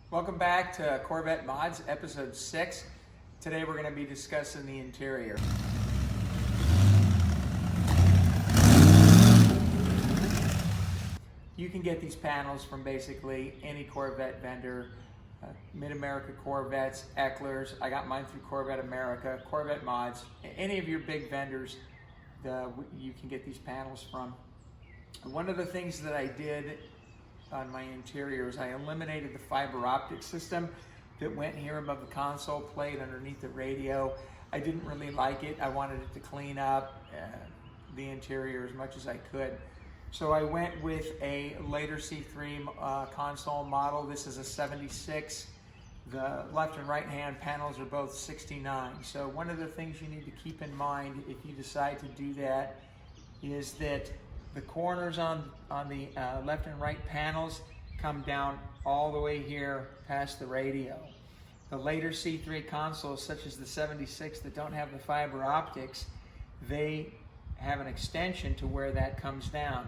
Welcome back to Corvette Mods, episode 6. Today we're going to be discussing the interior. You can get these panels from basically any Corvette vendor, Mid-America Corvettes, Eckler's. I got mine through Corvette America, Corvette Mods. Any of your big vendors, you can get these panels from. One of the things that I did on my interiors, I eliminated the fiber optic system that went here above the console plate underneath the radio. I didn't really like it. I wanted it to clean up the interior as much as I could. So I went with a later C3 console model. This is a 76. The left and right hand panels are both 69. So one of the things you need to keep in mind if you decide to do that is that the corners on the left and right panels come down all the way here past the radio. The later C3 consoles, such as the 76 that don't have the fiber optics, they have an extension to where that comes down.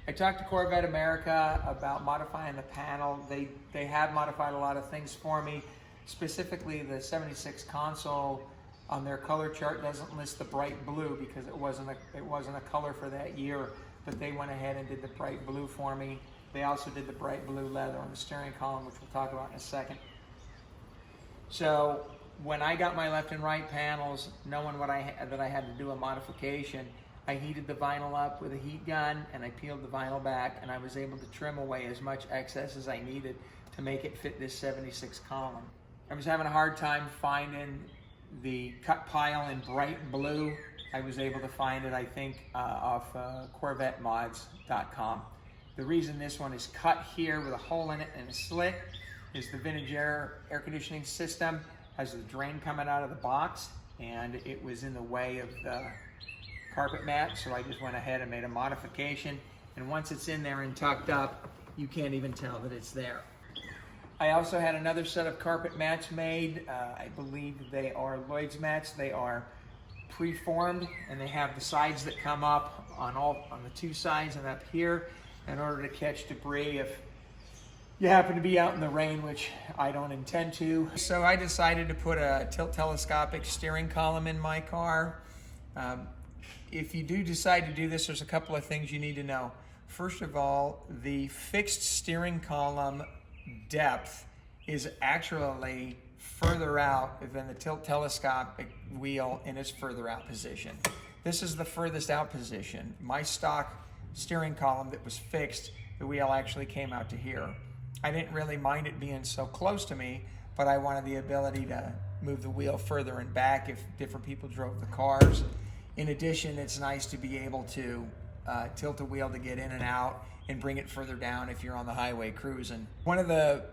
I talked to Corvette America about modifying the panel. They have modified a lot of things for me. Specifically, the 76 console on their color chart doesn't list the bright blue because it wasn't a color for that year. But they went ahead and did the bright blue for me. They also did the bright blue leather on the steering column, which we'll talk about in a second. So when I got my left and right panels, knowing that I had to do a modification, I heated the vinyl up with a heat gun and I peeled the vinyl back, and I was able to trim away as much excess as I needed to make it fit this 76 column. I was having a hard time finding the cut pile in bright blue. I was able to find it, I think, off CorvetteMods.com. The reason this one is cut here with a hole in it and a slit is the vintage air conditioning system has the drain coming out of the box, and it was in the way of the carpet mat, so I just went ahead and made a modification. And once it's in there and tucked up, you can't even tell that it's there. I also had another set of carpet mats made. I believe they are Lloyd's mats. They are preformed, and they have the sides that come up on the two sides and up here in order to catch debris if you happen to be out in the rain, which I don't intend to. So I decided to put a tilt telescopic steering column in my car. If you do decide to do this, there's a couple of things you need to know. First of all, the fixed steering column depth is actually further out than the tilt telescopic wheel in its further out position. This is the furthest out position. My stock steering column that was fixed, the wheel actually came out to here. I didn't really mind it being so close to me, but I wanted the ability to move the wheel further and back if different people drove the cars. In addition, it's nice to be able to tilt the wheel to get in and out and bring it further down if you're on the highway cruising. One of the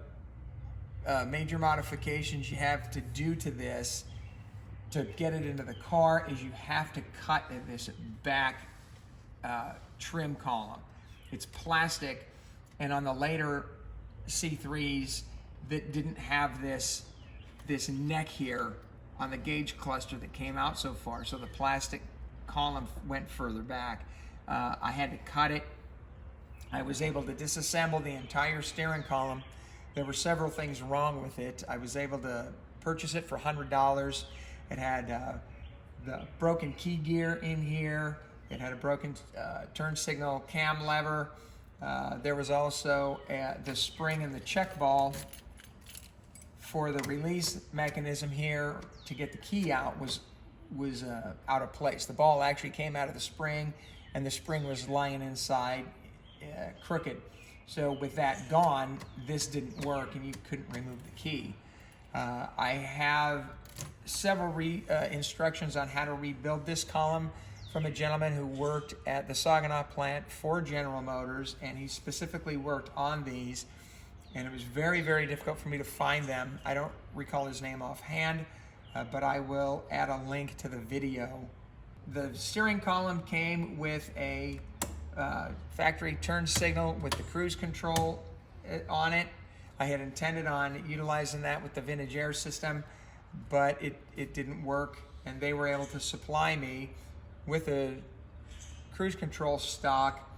major modifications you have to do to this to get it into the car is you have to cut this back trim column. It's plastic, and on the later C3s that didn't have this neck here on the gauge cluster that came out so far, so the plastic column went further back. I had to cut it. I was able to disassemble the entire steering column. There were several things wrong with it. I was able to purchase it for $100. It had the broken key gear in here. It had a broken turn signal cam lever. There was also the spring and the check ball for the release mechanism here to get the key out was out of place. The ball actually came out of the spring, and the spring was lying inside crooked. So with that gone, this didn't work and you couldn't remove the key. I have several instructions on how to rebuild this column from a gentleman who worked at the Saginaw plant for General Motors, and he specifically worked on these, and it was very, very difficult for me to find them. I don't recall his name offhand, but I will add a link to the video. The steering column came with a factory turn signal with the cruise control on it. I had intended on utilizing that with the vintage air system, but it didn't work, and they were able to supply me with a cruise control stock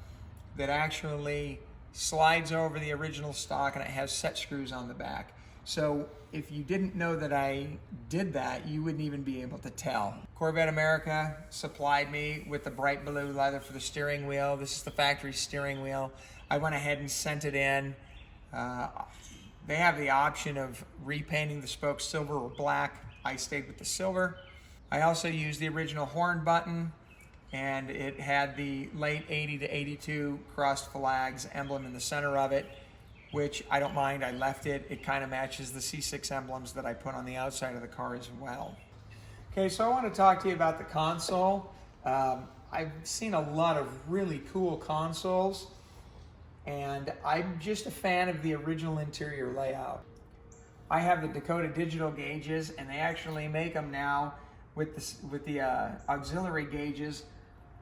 that actually slides over the original stock, and it has set screws on the back. So if you didn't know that I did that, you wouldn't even be able to tell. Corvette America supplied me with the bright blue leather for the steering wheel. This is the factory steering wheel. I went ahead and sent it in. They have the option of repainting the spokes silver or black. I stayed with the silver. I also used the original horn button, and it had the late 80 to 82 crossed flags emblem in the center of it, which I don't mind. I left it. It kind of matches the C6 emblems that I put on the outside of the car as well. Okay, so I want to talk to you about the console. I've seen a lot of really cool consoles, and I'm just a fan of the original interior layout. I have the Dakota Digital gauges, and they actually make them now with the auxiliary gauges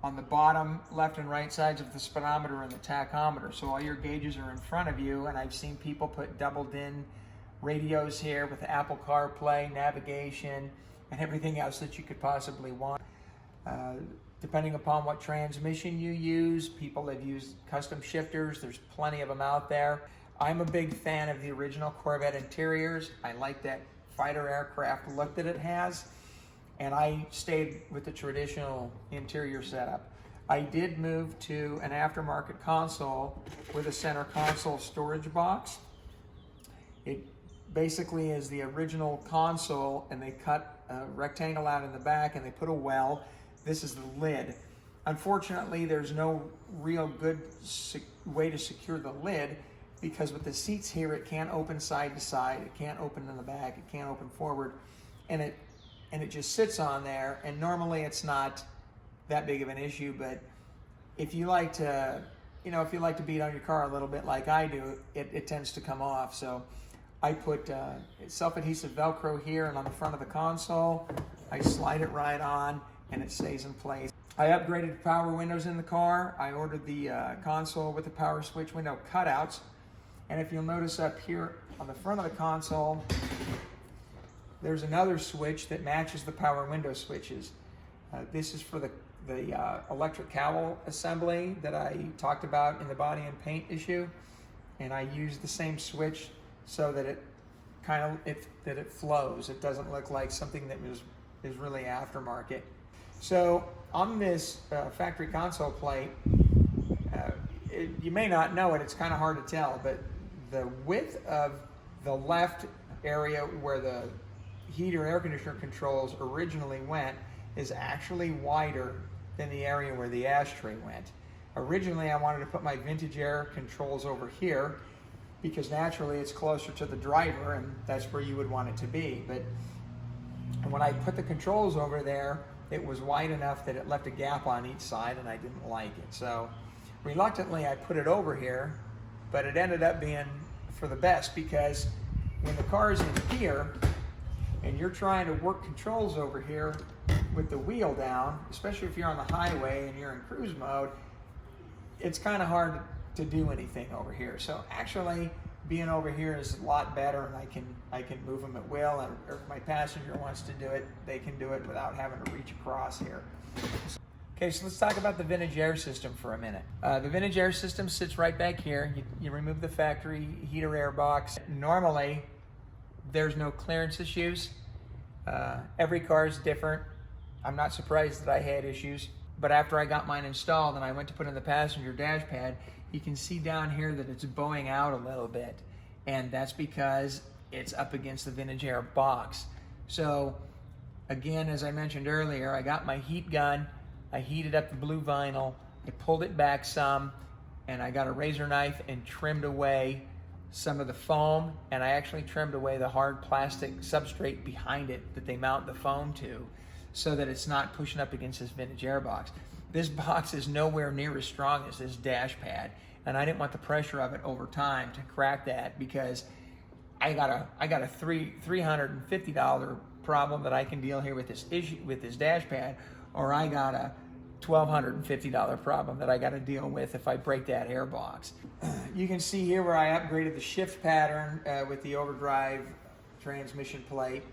on the bottom left and right sides of the speedometer and the tachometer. So all your gauges are in front of you, and I've seen people put double-din radios here with Apple CarPlay, navigation, and everything else that you could possibly want. Depending upon what transmission you use, people have used custom shifters. There's plenty of them out there. I'm a big fan of the original Corvette Interiors. I like that fighter aircraft look that it has, and I stayed with the traditional interior setup. I did move to an aftermarket console with a center console storage box. It basically is the original console, and they cut a rectangle out in the back and they put a well. This is the lid. Unfortunately, there's no real good way to secure the lid, because with the seats here, it can't open side to side, it can't open in the back, it can't open forward, and it just sits on there. And normally it's not that big of an issue, but if you like to, if you like to beat on your car a little bit like I do, it tends to come off. So I put self-adhesive Velcro here and on the front of the console. I slide it right on, and it stays in place. I upgraded the power windows in the car. I ordered the console with the power switch window cutouts. And if you'll notice up here on the front of the console, there's another switch that matches the power window switches. This is for the electric cowl assembly that I talked about in the body and paint issue. And I used the same switch so that it flows. It doesn't look like something that is really aftermarket. So on this factory console plate, you may not know it, it's kind of hard to tell, but the width of the left area where the heater air conditioner controls originally went is actually wider than the area where the ashtray went. Originally, I wanted to put my vintage air controls over here because naturally it's closer to the driver, and that's where you would want it to be. But when I put the controls over there, it was wide enough that it left a gap on each side, and I didn't like it. So reluctantly, I put it over here, but it ended up being for the best, because when the car is in gear and you're trying to work controls over here with the wheel down, especially if you're on the highway and you're in cruise mode, it's kind of hard to do anything over here. So actually, being over here is a lot better, and I can move them at will, and or if my passenger wants to do it, they can do it without having to reach across here. Okay, so let's talk about the vintage air system for a minute. The vintage air system sits right back here. You remove the factory heater air box. Normally, there's no clearance issues. Every car is different. I'm not surprised that I had issues, but after I got mine installed and I went to put in the passenger dash pad, you can see down here that it's bowing out a little bit, and that's because it's up against the vintage air box. So again, as I mentioned earlier, I got my heat gun, I heated up the blue vinyl, I pulled it back some, and I got a razor knife and trimmed away some of the foam, and I actually trimmed away the hard plastic substrate behind it that they mount the foam to, so that it's not pushing up against this vintage air box. This box is nowhere near as strong as this dash pad, and I didn't want the pressure of it over time to crack that, because I got a $350 problem that I can deal here with this issue with this dash pad, or I got a $1,250 problem that I got to deal with if I break that air box. You can see here where I upgraded the shift pattern with the overdrive transmission plate,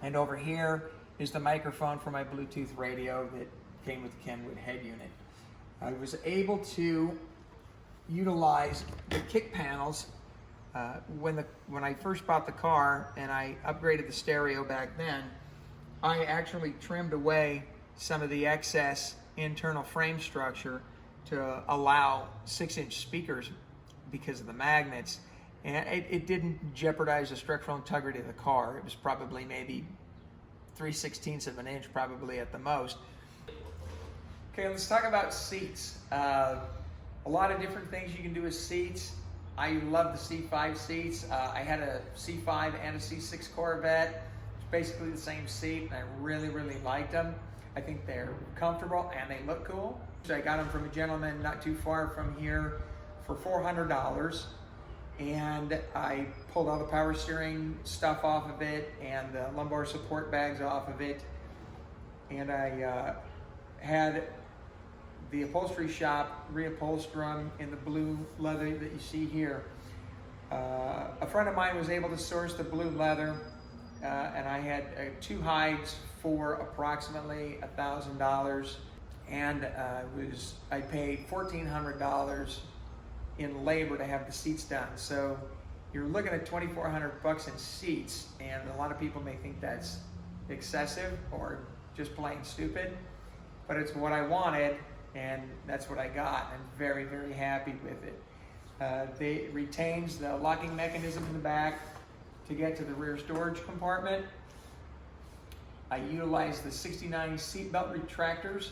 and over here is the microphone for my Bluetooth radio that came with the Kenwood head unit. I was able to utilize the kick panels When I first bought the car and I upgraded the stereo back then, I actually trimmed away some of the excess internal frame structure to allow 6-inch speakers because of the magnets, and it didn't jeopardize the structural integrity of the car. It was probably maybe 3/16 of an inch, probably at the most. Okay, let's talk about seats. A lot of different things you can do with seats. I love the C5 seats. I had a C5 and a C6 Corvette. It's basically the same seat, and I really, really liked them. I think they're comfortable and they look cool. So I got them from a gentleman not too far from here for $400, and I pulled all the power steering stuff off of it and the lumbar support bags off of it, and I had the upholstery shop reupholster them in the blue leather that you see here. A friend of mine was able to source the blue leather, and I had 2 hides for approximately $1,000, and I paid $1,400 in labor to have the seats done. So you're looking at $2,400 in seats, and a lot of people may think that's excessive or just plain stupid, but it's what I wanted, and that's what I got. I'm very, very happy with it. It retains the locking mechanism in the back to get to the rear storage compartment. I utilized the 69 seatbelt retractors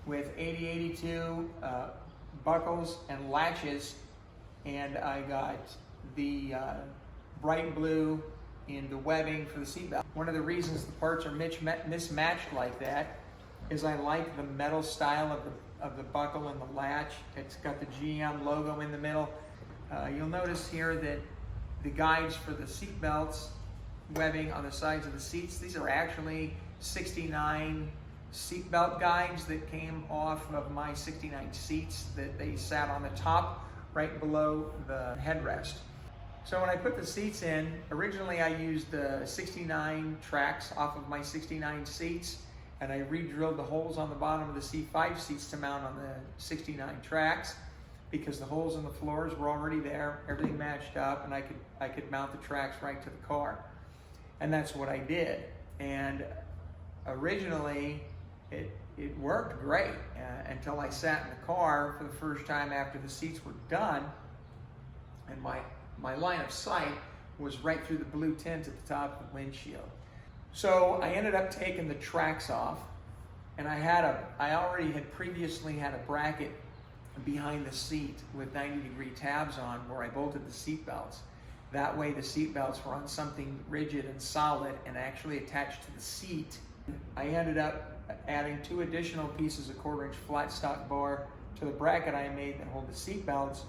with 8082 buckles and latches, and I got the bright blue in the webbing for the seatbelt. One of the reasons the parts are mismatched like that is I like the metal style of the buckle and the latch. It's got the GM logo in the middle. You'll notice here that the guides for the seat belts webbing on the sides of the seats, these are actually 69 seat belt guides that came off of my 69 seats that they sat on the top right below the headrest. So when I put the seats in, originally I used the 69 tracks off of my 69 seats, and I re-drilled the holes on the bottom of the C5 seats to mount on the 69 tracks, because the holes in the floors were already there, everything matched up, and I could mount the tracks right to the car. And that's what I did. And originally it worked great until I sat in the car for the first time after the seats were done, and my line of sight was right through the blue tint at the top of the windshield. So I ended up taking the tracks off, and I already had previously had a bracket behind the seat with 90-degree tabs on where I bolted the seat belts. That way the seat belts were on something rigid and solid and actually attached to the seat. I ended up adding 2 additional pieces of 1/4-inch flat stock bar to the bracket I made that hold the seat belts,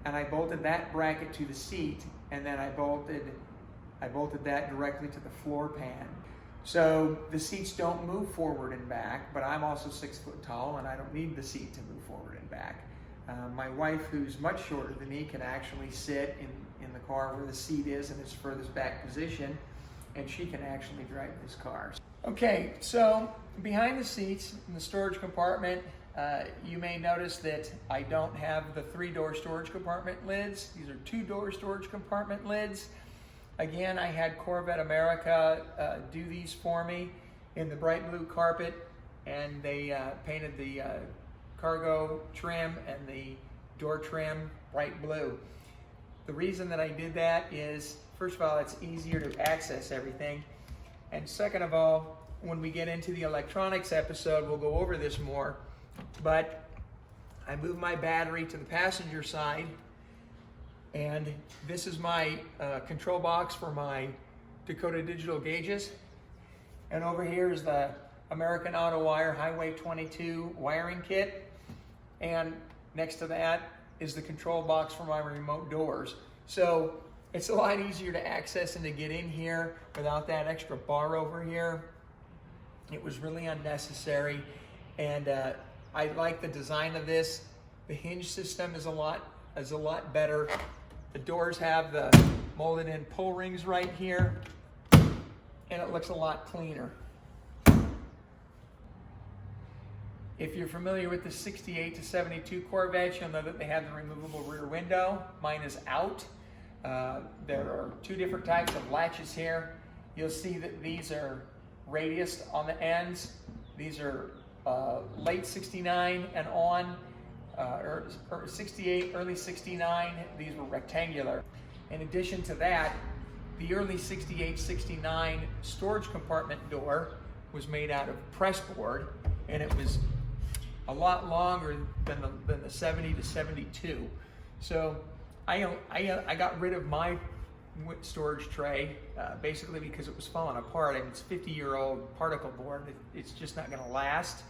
and I bolted that bracket to the seat, and then I bolted that directly to the floor pan. So the seats don't move forward and back, but I'm also 6 foot tall, and I don't need the seat to move forward and back. My wife, who's much shorter than me, can actually sit in the car where the seat is in its furthest back position, and she can actually drive this car. Okay, so behind the seats in the storage compartment, you may notice that I don't have the 3-door storage compartment lids. These are 2-door storage compartment lids. Again, I had Corvette America do these for me in the bright blue carpet, and they painted the cargo trim and the door trim bright blue. The reason that I did that is, first of all, it's easier to access everything, and second of all, when we get into the electronics episode, we'll go over this more, but I moved my battery to the passenger side, and this is my control box for my Dakota Digital gauges, and over here is the American Auto Wire Highway 22 wiring kit, and next to that is the control box for my remote doors. So it's a lot easier to access and to get in here without that extra bar over here. It was really unnecessary, and I like the design of this. The hinge system is a lot better. The doors have the molded in pull rings right here, and it looks a lot cleaner. If you're familiar with the 68 to 72 Corvettes, you'll know that they have the removable rear window. Mine is out. There are two different types of latches here. You'll see that these are radiused on the ends. These are late 69 and on, or 68, early 69. These were rectangular. In addition to that, the early 68, 69 storage compartment door was made out of press board, and it was a lot longer than the 70 to 72. So I got rid of my storage tray basically because it was falling apart. I mean, it's 50-year-old particle board. It's just not going to last.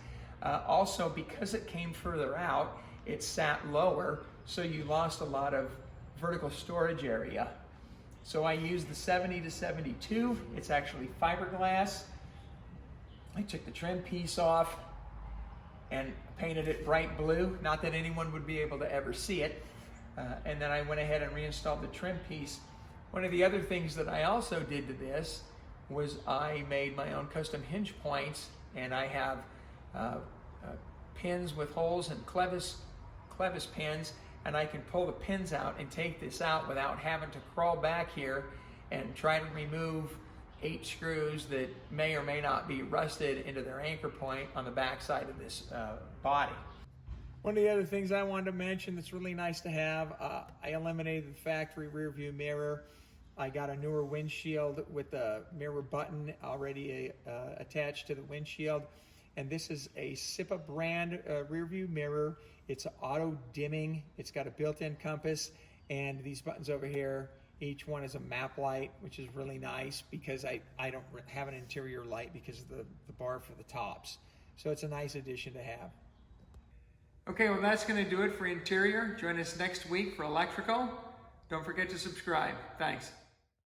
Also, because it came further out, it sat lower, so you lost a lot of vertical storage area. So I used the 70 to 72. It's actually fiberglass. I took the trim piece off and painted it bright blue, not that anyone would be able to ever see it. And then I went ahead and reinstalled the trim piece. One of the other things that I also did to this was I made my own custom hinge points, and I have pins with holes and clevis pins, and I can pull the pins out and take this out without having to crawl back here and try to remove 8 screws that may or may not be rusted into their anchor point on the back side of this body. One of the other things I wanted to mention that's really nice to have, I eliminated the factory rear view mirror. I got a newer windshield with the mirror button already attached to the windshield. And this is a CIPA brand rear view mirror. It's auto dimming. It's got a built-in compass, and these buttons over here, each one is a map light, which is really nice because I don't have an interior light because of the bar for the tops. So it's a nice addition to have. Okay, well that's going to do it for interior. Join us next week for electrical. Don't forget to subscribe. Thanks.